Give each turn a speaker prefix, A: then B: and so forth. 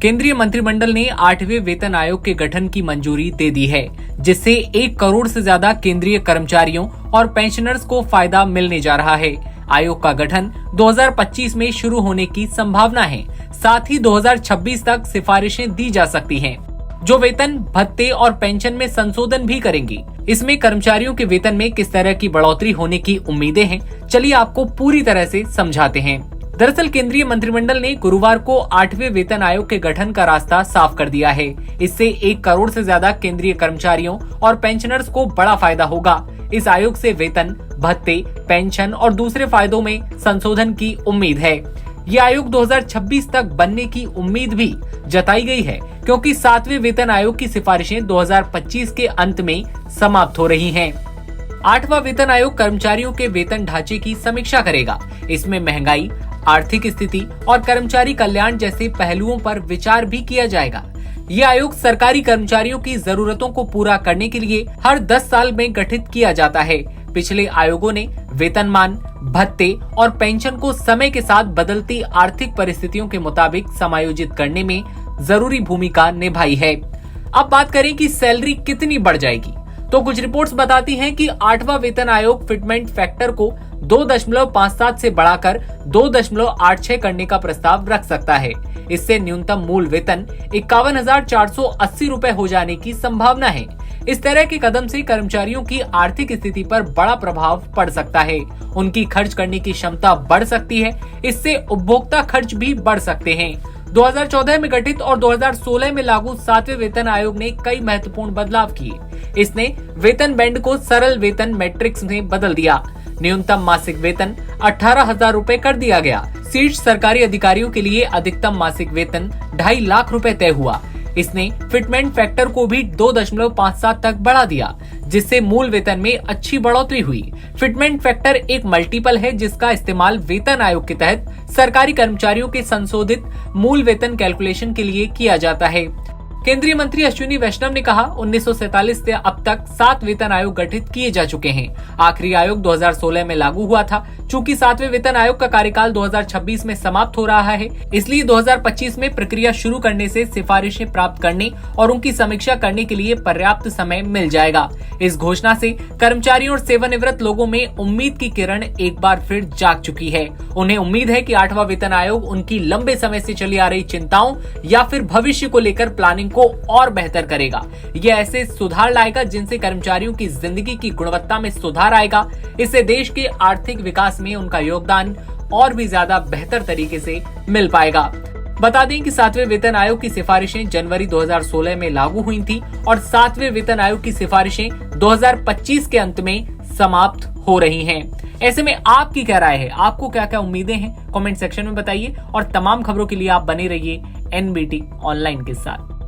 A: केंद्रीय मंत्रिमंडल ने 8वें वेतन आयोग के गठन की मंजूरी दे दी है, जिससे 1 करोड़ से ज्यादा केंद्रीय कर्मचारियों और पेंशनर्स को फायदा मिलने जा रहा है। आयोग का गठन 2025 में शुरू होने की संभावना है। साथ ही 2026 तक सिफारिशें दी जा सकती हैं, जो वेतन, भत्ते और पेंशन में संशोधन भी करेंगी। इसमें कर्मचारियों के वेतन में किस तरह की बढ़ोतरी होने की उम्मीदें हैं, चलिए आपको पूरी तरह से समझाते हैं। दरअसल केंद्रीय मंत्रिमंडल ने गुरुवार को 8वें वेतन आयोग के गठन का रास्ता साफ कर दिया है। इससे 1 करोड़ से ज्यादा केंद्रीय कर्मचारियों और पेंशनर्स को बड़ा फायदा होगा। इस आयोग से वेतन, भत्ते, पेंशन और दूसरे फायदों में संशोधन की उम्मीद है। ये आयोग 2026 तक बनने की उम्मीद भी जताई गई है, क्योंकि 7वें वेतन आयोग की सिफारिशें 2025 के अंत में समाप्त हो रही हैं। 8वां वेतन आयोग कर्मचारियों के वेतन ढांचे की समीक्षा करेगा। इसमें महंगाई, आर्थिक स्थिति और कर्मचारी कल्याण जैसे पहलुओं पर विचार भी किया जाएगा। ये आयोग सरकारी कर्मचारियों की जरूरतों को पूरा करने के लिए हर 10 साल में गठित किया जाता है। पिछले आयोगों ने वेतनमान, भत्ते और पेंशन को समय के साथ बदलती आर्थिक परिस्थितियों के मुताबिक समायोजित करने में जरूरी भूमिका निभाई है। अब बात करें कि सैलरी कितनी बढ़ जाएगी, तो कुछ रिपोर्ट्स बताती हैं कि 8वां वेतन आयोग फिटमेंट फैक्टर को 2.57 से बढ़ाकर 2.86 करने का प्रस्ताव रख सकता है। इससे न्यूनतम मूल वेतन 51,480 रुपए हो जाने की संभावना है। इस तरह के कदम से कर्मचारियों की आर्थिक स्थिति पर बड़ा प्रभाव पड़ सकता है। उनकी खर्च करने की क्षमता बढ़ सकती है। इससे उपभोक्ता खर्च भी बढ़ सकते हैं। 2014 में गठित और 2016 में लागू 7वें वेतन आयोग ने कई महत्वपूर्ण बदलाव किए। इसने वेतन बैंड को सरल वेतन मैट्रिक्स में बदल दिया। न्यूनतम मासिक वेतन 18,000 रुपए कर दिया गया। शीर्ष सरकारी अधिकारियों के लिए अधिकतम मासिक वेतन 2.5 लाख रुपए तय हुआ। इसने फिटमेंट फैक्टर को भी 2.57 तक बढ़ा दिया, जिससे मूल वेतन में अच्छी बढ़ोतरी हुई। फिटमेंट फैक्टर एक मल्टीपल है, जिसका इस्तेमाल वेतन आयोग के तहत सरकारी कर्मचारियों के संशोधित मूल वेतन कैलकुलेशन के लिए किया जाता है। केंद्रीय मंत्री अश्विनी वैष्णव ने कहा, 1947 से अब तक 7 वेतन आयोग गठित किए जा चुके हैं। आखिरी आयोग 2016 में लागू हुआ था। चूंकि 7वें वेतन आयोग का कार्यकाल 2026 में समाप्त हो रहा है, इसलिए 2025 में प्रक्रिया शुरू करने से सिफारिशें प्राप्त करने और उनकी समीक्षा करने के लिए पर्याप्त समय मिल जाएगा। इस घोषणा से कर्मचारियों और सेवानिवृत्त लोगों में उम्मीद की किरण एक बार फिर जाग चुकी है। उन्हें उम्मीद है कि 8वां वेतन आयोग उनकी लंबे समय से चली आ रही चिंताओं या फिर भविष्य को लेकर प्लानिंग को और बेहतर करेगा। ये ऐसे सुधार लाएगा जिनसे कर्मचारियों की जिंदगी की गुणवत्ता में सुधार आएगा। इससे देश के आर्थिक विकास में उनका योगदान और भी ज्यादा बेहतर तरीके से मिल पाएगा। बता दें कि 7वें वेतन आयोग की सिफारिशें जनवरी 2016 में लागू हुई थी और 7वें वेतन आयोग की सिफारिशें 2025 के अंत में समाप्त हो रही हैं। ऐसे में आपकी क्या राय है? आपको क्या क्या उम्मीदें हैं? कमेंट सेक्शन में बताइए और तमाम खबरों के लिए आप बने रहिए NBT ऑनलाइन के साथ।